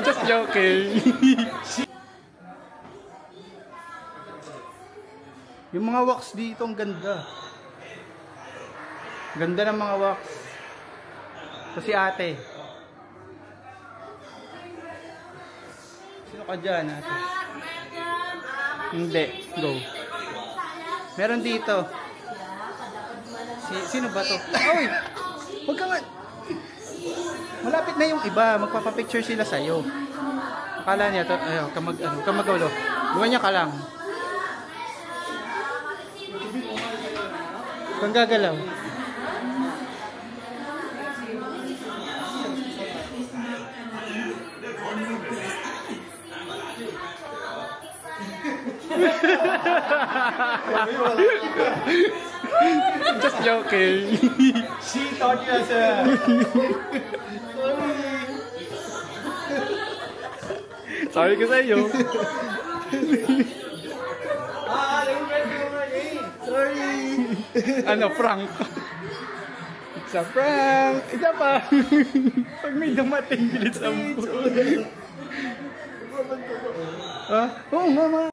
Just joking. Yung mga wax dito, ang ganda. Ganda ng mga wax. Ito si ate. Sino ka dyan, ate? Hindi. Go. Meron dito. Sino ba to? Oy! Huwag ka nga. Malapit na yung iba. Magpapapicture sila sa'yo. Akala niya to. Ayaw, kamagawlo. Luwan niya ka lang. Kung gagalaw. Just joking. She thought you as a... Sorry ko sa iyo. Sorry. Ano, prank. It's a prank. Isa pa. Pag may dumating, bilis ang buhay. Ha? Oo nga,